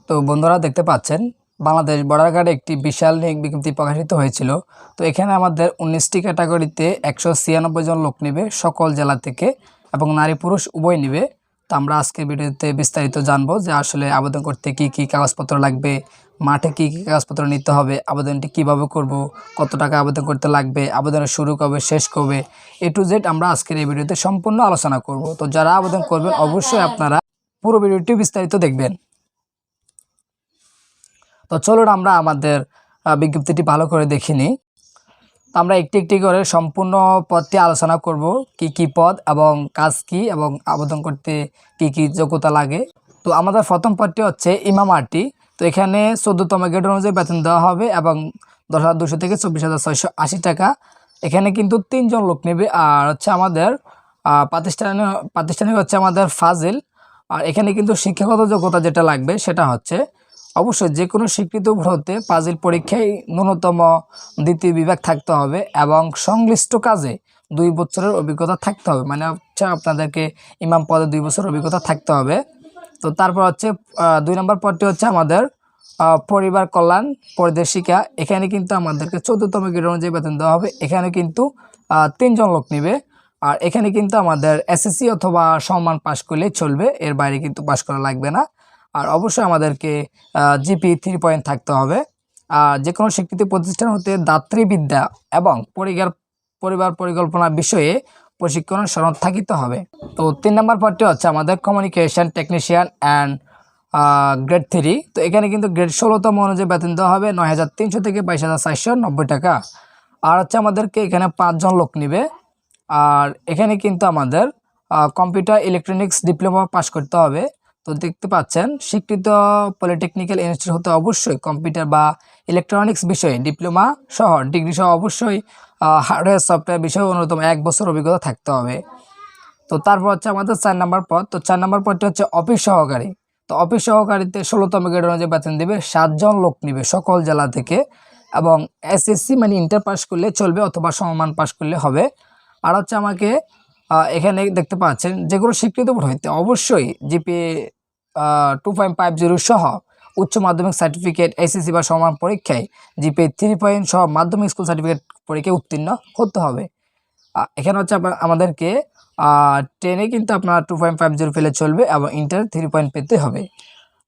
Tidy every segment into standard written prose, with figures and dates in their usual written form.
তো বন্ধুরা দেখতে পাচ্ছেন বাংলাদেশ বর্ডার গার্ডে একটি বিশাল নিয়োগ বিজ্ঞপ্তি প্রকাশিত হয়েছিল। তো এখানে আমাদের 19টি ক্যাটাগরিতে 196 জন লোক নেবে সকল জেলা থেকে এবং নারী পুরুষ উভয় নেবে। তো আমরা আজকের ভিডিওতে বিস্তারিত জানবো যে আসলে আবেদন করতে কি কি কাগজপত্র লাগবে, মাঠে কি কি কাগজপত্র নিতে হবে, আবেদনটি কিভাবে করব, কত টাকা আবেদন করতে লাগবে, আবেদনের শুরু কবে শেষ কবে, A to Z আমরা আজকের এই ভিডিওতে সম্পূর্ণ আলোচনা করব। তো যারা আবেদন করবেন অবশ্যই আপনারা পুরো ভিডিওটি বিস্তারিত দেখবেন। তো চলুন আমরা আমাদের বিজ্ঞপ্তিটি ভালো করে দেখে নিই। তো আমরা একটি একটি করে সম্পূর্ণ পদটি আলোচনা করব, কি কি পদ এবং কাজ কি এবং আবেদন করতে কি কি যোগ্যতা লাগে। তো আমাদের প্রথম পদটি হচ্ছে ইমাম আরটি। তো এখানে 14তম গ্রেড অনুযায়ী বেতন দেওয়া হবে এবং 10,200 থেকে 24,680 টাকা। এখানে কিন্তু 3 জন লোক নেবে। আর হচ্ছে আমাদের প্রাতিষ্ঠানিক হচ্ছে আমাদের ফাজিল। আর এখানে কিন্তু শিক্ষাগত যোগ্যতা যেটা লাগবে সেটা হচ্ছে অবশ্যই যে কোনো স্বীকৃত ভর্তিতে ফাজিল পরীক্ষায় ন্যূনতম দ্বিতীয় বিভাগ থাকতে হবে এবং সংশ্লিষ্ট কাজে 2 বছরের অভিজ্ঞতা থাকতে হবে। মানে হচ্ছে আপনাদেরকে ইমাম পদে 2 বছরের অভিজ্ঞতা থাকতে হবে। তো তারপর হচ্ছে 2 নম্বর পদটি হচ্ছে আমাদের পরিবার কল্যাণ পরিদর্শিকা। এখানে কিন্তু আমাদেরকে 14তম গ্রেড অনুযায়ী বেতন দেওয়া হবে। এখানে কিন্তু 3 জন লোক নেবে। আর এখানে কিন্তু আমাদের এসএসসি অথবা সমমান পাশ করলেই চলবে, এর বাইরে কিন্তু পাশ করা লাগবে না। আর অবশ্যই আমাদেরকে জিপি 3 পয়েন্ট থাকতে হবে। আর যে কোনো স্বীকৃত প্রতিষ্ঠান হতে দাতৃবিদ্যা এবং পরিবার পরিকল্পনা বিষয়ে প্রশিক্ষণের সনদ থাকিতে হবে। তো 3 নম্বর পদটি হচ্ছে আমাদের কমিউনিকেশন টেকনিশিয়ান অ্যান্ড গ্রেড 3। তো এখানে কিন্তু গ্রেড 16তম অনুযায়ী বেতন দেওয়া হবে 9,300 থেকে 22,490 টাকা। আর হচ্ছে আমাদেরকে এখানে 5 জন লোক নেবে। আর এখানে কিন্তু আমাদের কম্পিউটার ইলেকট্রনিক্স ডিপ্লোমা পাস করতে হবে। তো দেখতে পাচ্ছেন স্বীকৃত পলিটেকনিক্যাল ইনস্টিটিউট হতে অবশ্যই কম্পিউটার বা ইলেকট্রনিক্স বিষয়ে ডিপ্লোমা সহ ডিগ্রি সহ অবশ্যই হার্ডওয়্যার সফটওয়্যার বিষয়ে ন্যূনতম 1 বছর অভিজ্ঞতা থাকতে হবে। তো তারপর হচ্ছে আমাদের 4 নম্বর পদ। তো 4 নম্বর পদটি হচ্ছে অফিস সহকারী। তো অফিস সহকারীতে 16তম গ্রেড অনুযায়ী বেতন দেবে, 7 জন লোক নেবে সকল জেলা থেকে এবং এসএসসি মানে ইন্টার পাস করলে চলবে অথবা সমমান পাস করলে হবে। আর হচ্ছে আমাকে এখানে দেখতে পাচ্ছেন যেগুলো স্বীকৃত বোর্ড হইতে অবশ্যই জিপিএ 2.50 সহ উচ্চ মাধ্যমিক সার্টিফিকেট, এসএসসি বা সমান পরীক্ষায় জিপিএ 3 পয়েন্ট সহ মাধ্যমিক স্কুল সার্টিফিকেট পরীক্ষায় উত্তীর্ণ হতে হবে। এখানে হচ্ছে আমাদেরকে 10-এ কিন্তু আপনার 2.50 পেলে চলবে এবং ইন্টার 3 পয়েন্ট পেতে হবে।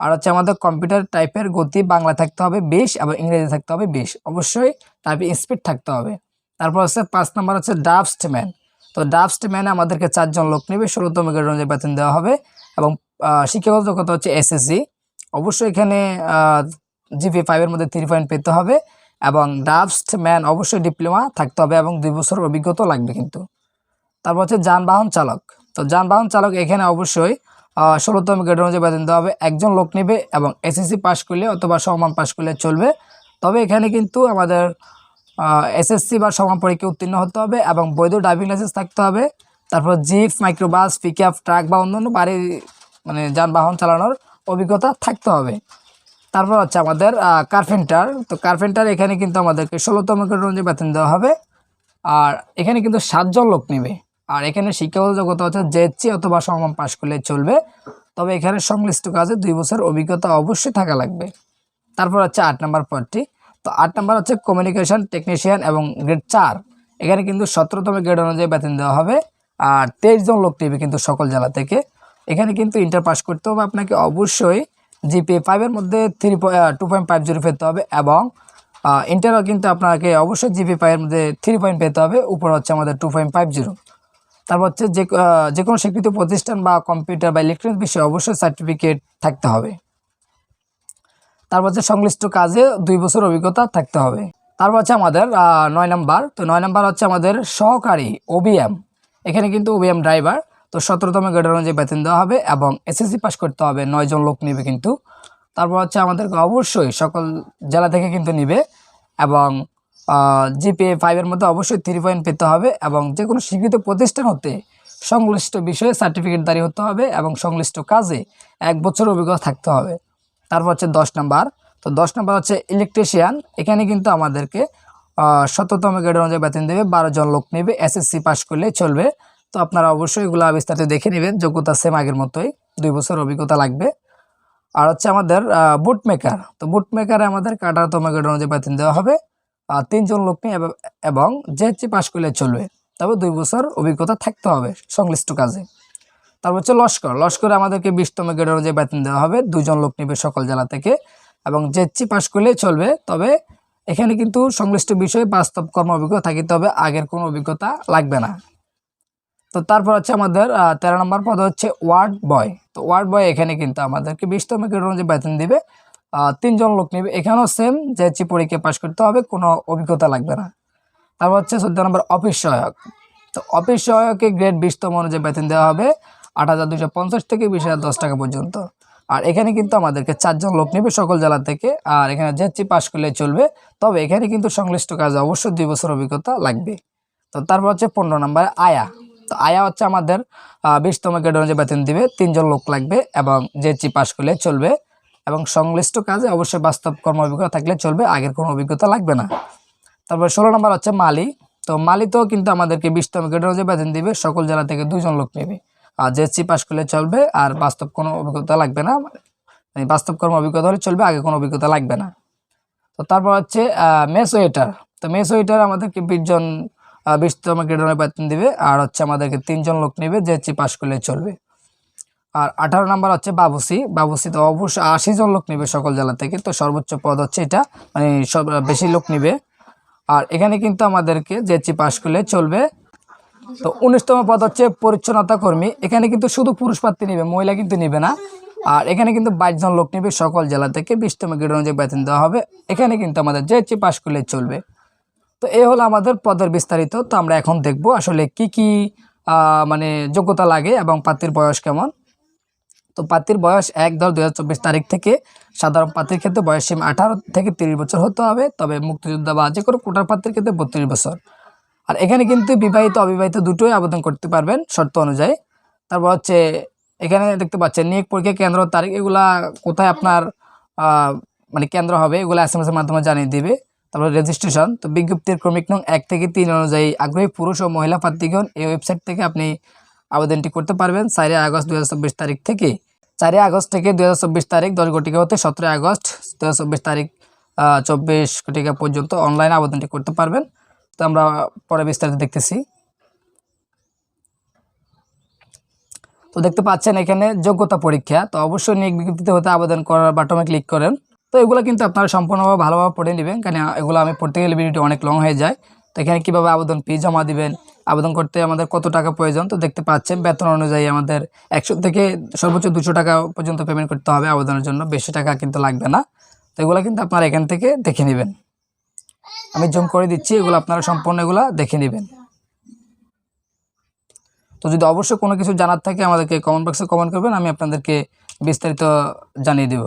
আর হচ্ছে আমাদের কম্পিউটার টাইপের গতি বাংলা থাকতে হবে 20 এবং ইংরেজি থাকতে হবে 20। অবশ্যই টাইপিং স্পিড থাকতে হবে। তারপর হচ্ছে 5 নম্বর হচ্ছে ড্রাফটসম্যান। তো ড্রাফটসম্যানে আমাদেরকে 4 জন লোক নেবে, 16তম গ্রেড অনুযায়ী বেতন দেওয়া হবে এবং শিক্ষাগত যোগ্যতা হচ্ছে এসএসসি। অবশ্যই এখানে জিপি 5-এর মধ্যে 3 পয়েন্ট পেতে হবে এবং ড্রাফটসম্যান অবশ্যই ডিপ্লোমা থাকতে হবে এবং 2 বছর অভিজ্ঞতা লাগবে কিন্তু। তারপর হচ্ছে যানবাহন চালক। তো যানবাহন চালক এখানে অবশ্যই 16তম গ্রেড অনুযায়ী বেতন দেওয়া হবে, 1 জন লোক নেবে এবং এসএসসি পাস করলে অথবা সমমান পাস করলে চলবে। তবে এখানে কিন্তু আমাদের এসএসসি বা সমান পরীক্ষা উত্তীর্ণ হতে হবে এবং বৈধ ড্রাইভিং লাইসেন্স থাকতে হবে। তারপর জিপ, মাইক্রোবাস, পিকআপ, ট্রাক বা অন্যান্য বাড়ি মানে যানবাহন চালানোর অভিজ্ঞতা থাকতে হবে। তারপর হচ্ছে আমাদের কার্পেন্টার। তো কার্পেন্টার এখানে কিন্তু আমাদেরকে 16তম গ্রেড অনুযায়ী বেতন দেওয়া হবে। আর এখানে কিন্তু 7 জন লোক নেবে। আর এখানে শিক্ষাগত যোগ্যতা হচ্ছে জেএসসি অথবা সমমান পাস করলে চলবে। তবে এখানে সংশ্লিষ্ট কাজে 2 বছর অভিজ্ঞতা অবশ্যই থাকা লাগবে। তারপর হচ্ছে 8 নম্বর পদটি। তো 8 নম্বর হচ্ছে কমিউনিকেশন টেকনিশিয়ান এবং গ্রেড 4। এখানে কিন্তু 17তম গ্রেড অনুযায়ী বেতন দেওয়া হবে আর 23 জন লোক নেবে কিন্তু সকল জেলা থেকে। এখানে কিন্তু ইন্টার পাস করতে হবে আপনাকে, অবশ্যই জিপিএ 5-এর মধ্যে 2.50 পেতে হবে এবং ইন্টারও কিন্তু আপনাকে অবশ্যই জিপিএ 5-এর মধ্যে 3 পয়েন্ট পেতে হবে। উপর হচ্ছে আমাদের 2.50। তারপর হচ্ছে যে কোনো স্বীকৃত প্রতিষ্ঠান বা কম্পিউটার বা ইলেকট্রনিক্স বিষয়ে অবশ্যই সার্টিফিকেট থাকতে হবে। তারপর হচ্ছে সংশ্লিষ্ট কাজে 2 বছর অভিজ্ঞতা থাকতে হবে। তারপর হচ্ছে আমাদের 9 নম্বর। তো 9 নম্বর হচ্ছে আমাদের সহকারী ওবিএম। এখানে কিন্তু ওবিএম ড্রাইভার। তো 17তম গ্রেড অনুযায়ী বেতন দেওয়া হবে এবং এসএসসি পাস করতে হবে, 9 জন লোক নেবে কিন্তু। তারপর হচ্ছে আমাদেরকে অবশ্যই সকল জেলা থেকে কিন্তু নেবে এবং জিপিএ 5-এর মধ্যে অবশ্যই 3 পয়েন্ট পেতে হবে এবং যে কোনো স্বীকৃত প্রতিষ্ঠান হতে সংশ্লিষ্ট বিষয়ে সার্টিফিকেটধারী হতে হবে এবং সংশ্লিষ্ট কাজে 1 বছর অভিজ্ঞতা থাকতে হবে। তারপর হচ্ছে 10 নম্বর। তো 10 নম্বর হচ্ছে ইলেকট্রিশিয়ান। এখানে কিন্তু আমাদেরকে 17তম গ্রেড অনুযায়ী বেতন দেবে, 12 জন লোক নেবে, এসএসসি পাস করলেই চলবে। তো আপনারা অবশ্যই এগুলো বিস্তারিত দেখে নেবেন, যোগ্যতা সেম আগের মতোই, 2 বছর অভিজ্ঞতা লাগবে। আর হচ্ছে আমাদের বুট মেকার। তো বুট মেকারে আমাদের কাটারতম গ্রেড অনুযায়ী বেতন দেওয়া হবে 3 জন লোক নিয়ে এবং জেএসসি পাশ করলে চলবে, তবে 2 বছর অভিজ্ঞতা থাকতে হবে সংশ্লিষ্ট কাজে। তারপর হচ্ছে লস্করে আমাদেরকে 20তম গ্রেড অনুযায়ী বেতন দেওয়া হবে, 2 জন লোক নেবে সকল জেলা থেকে এবং জেএসসি পাশ করলেই চলবে, তবে এখানে কিন্তু সংশ্লিষ্ট বিষয়ে বাস্তব কর্ম অভিজ্ঞতা থাকিতে হবে, আগের কোনো অভিজ্ঞতা লাগবে না। তো তারপর হচ্ছে আমাদের 13 নম্বর পদ হচ্ছে ওয়ার্ড বয়। তো ওয়ার্ড বয় এখানে কিন্তু আমাদেরকে 20তম গ্রেড অনুযায়ী বেতন দিবে, 3 জন লোক নেবে, এখানেও সেম জেএসসি পরীক্ষা পাশ করতে হবে, কোনো অভিজ্ঞতা লাগবে না। তারপর হচ্ছে 14 নম্বর অফিস সহায়ক। তো অফিস সহায়কে গ্রেড 20তম অনুযায়ী বেতন দেওয়া হবে 8,250 থেকে 20,010 টাকা পর্যন্ত। আর এখানে কিন্তু আমাদেরকে 4 জন লোক নেবে সকল জেলা থেকে, আর এখানে জেএসসি পাশ করলে চলবে, তবে এখানে কিন্তু সংশ্লিষ্ট কাজে অবশ্যই 2 বছর অভিজ্ঞতা লাগবে। তো তারপর হচ্ছে 15 নম্বর আয়া। তো আয়া হচ্ছে আমাদের 20তম গ্রেড অনুযায়ী বেতন দিবে, 3 জন লোক লাগবে এবং জেএসসি পাশ করলে চলবে এবং সংশ্লিষ্ট কাজে অবশ্যই বাস্তব কর্ম অভিজ্ঞতা থাকলে চলবে, আগের কোনো অভিজ্ঞতা লাগবে না। তারপর 16 নম্বর হচ্ছে মালি। তো মালিতেও কিন্তু আমাদেরকে 20তম গ্রেড অনুযায়ী বেতন দিবে, সকল জেলা থেকে 2 জন লোক নেবে, আর জেএসসি পাশ করলে চলবে, আর বাস্তব কোনো অভিজ্ঞতা লাগবে না, মানে বাস্তব কর্ম অভিজ্ঞতা হলে চলবে, আগে কোনো অভিজ্ঞতা লাগবে না। তো তারপর হচ্ছে মেস ওয়েটার। তো মেস ওয়েটার আমাদেরকে 20তম গ্রেড অনুযায়ী বেতন দিবে, আর হচ্ছে আমাদেরকে 3 জন লোক নেবে, জেএসসি পাশ করলে চলবে। আর 18 নম্বর হচ্ছে বাবুসি। তো অবশ্যই 80 জন লোক নেবে সকল জেলা থেকে, তো সর্বোচ্চ পদ হচ্ছে এটা, মানে সব বেশি লোক নেবে। আর এখানে কিন্তু আমাদেরকে জেএসসি পাশ করলে চলবে। তো 19তম পদ হচ্ছে পরিচ্ছন্নতা কর্মী। এখানে কিন্তু শুধু পুরুষ প্রার্থী নেবে, মহিলা কিন্তু নেবে না। আর এখানে কিন্তু 22 জন লোক নেবে সকল জেলা থেকে, 20তম গ্রেড অনুযায়ী বেতন দেওয়া হবে, এখানে কিন্তু আমাদের জেএসসি পাশ করলে চলবে। তো এই হলো আমাদের পদের বিস্তারিত। তো আমরা এখন দেখব আসলে কি কি মানে যোগ্যতা লাগে এবং প্রার্থীর বয়স কেমন। তো প্রার্থীর বয়স 1/10/2024 তারিখ থেকে সাধারণ প্রার্থীর ক্ষেত্রে বয়স সীমা 18 থেকে 30 বছর হতে হবে, তবে মুক্তিযোদ্ধা বা যে কোনো কোটার প্রার্থীর ক্ষেত্রে 32 বছর। আর এখানে কিন্তু বিবাহিত অবিবাহিত দুটোই আবেদন করতে পারবেন শর্ত অনুযায়ী। তারপর হচ্ছে এখানে দেখতে পাচ্ছেন নিয়োগ পরীক্ষা কেন্দ্র তারিখ, এগুলা কোথায় আপনার মানে কেন্দ্র হবে এগুলো SMS এর মাধ্যমে জানিয়ে দিবে। তারপর রেজিস্ট্রেশন। তো বিজ্ঞপ্তির ক্রমিক নং 1 থেকে 3 অনুযায়ী আগ্রহী পুরুষ ও মহিলা প্রার্থীগণ এই ওয়েবসাইট থেকে আপনি আবেদনটি করতে পারবেন 4 আগস্ট 2024 তারিখ থেকে। 4 আগস্ট থেকে 2024 তারিখ 10 ঘটিকা হতে 17 আগস্ট 2024 তারিখ 24 ঘটিকা পর্যন্ত অনলাইনে আবেদনটি করতে পারবেন। তো আমরা পরে বিস্তারিত দেখতেছি। তো দেখতে পাচ্ছেন এখানে যোগ্যতা পরীক্ষা। তো অবশ্যই নিয়োগ বিজ্ঞপ্তিতে হতে আবেদন করার বাটনে ক্লিক করেন। তো এগুলো কিন্তু আপনারা সম্পূর্ণভাবে ভালোভাবে পড়ে নেবেন, কারণ এগুলো আমি পড়তে গেলে ভিডিওটি অনেক লং হয়ে যায়। তো এখানে কীভাবে আবেদন ফি জমা দিবেন, আবেদন করতে আমাদের কত টাকা প্রয়োজন, তো দেখতে পাচ্ছেন বেতন অনুযায়ী আমাদের 100 থেকে সর্বোচ্চ 200 টাকা পর্যন্ত পেমেন্ট করতে হবে আবেদনের জন্য, বেশি টাকা কিন্তু লাগবে না। তো এগুলো কিন্তু আপনারা এখান থেকে দেখে নেবেন, আমি জুম করে দিচ্ছি, এগুলো আপনারা সম্পূর্ণ এগুলো দেখে নেবেন। তো যদি অবশ্যই কোনো কিছু জানার থাকে আমাদেরকে কমেন্ট বক্সে কমেন্ট করবেন, আমি আপনাদেরকে বিস্তারিত জানিয়ে দেব।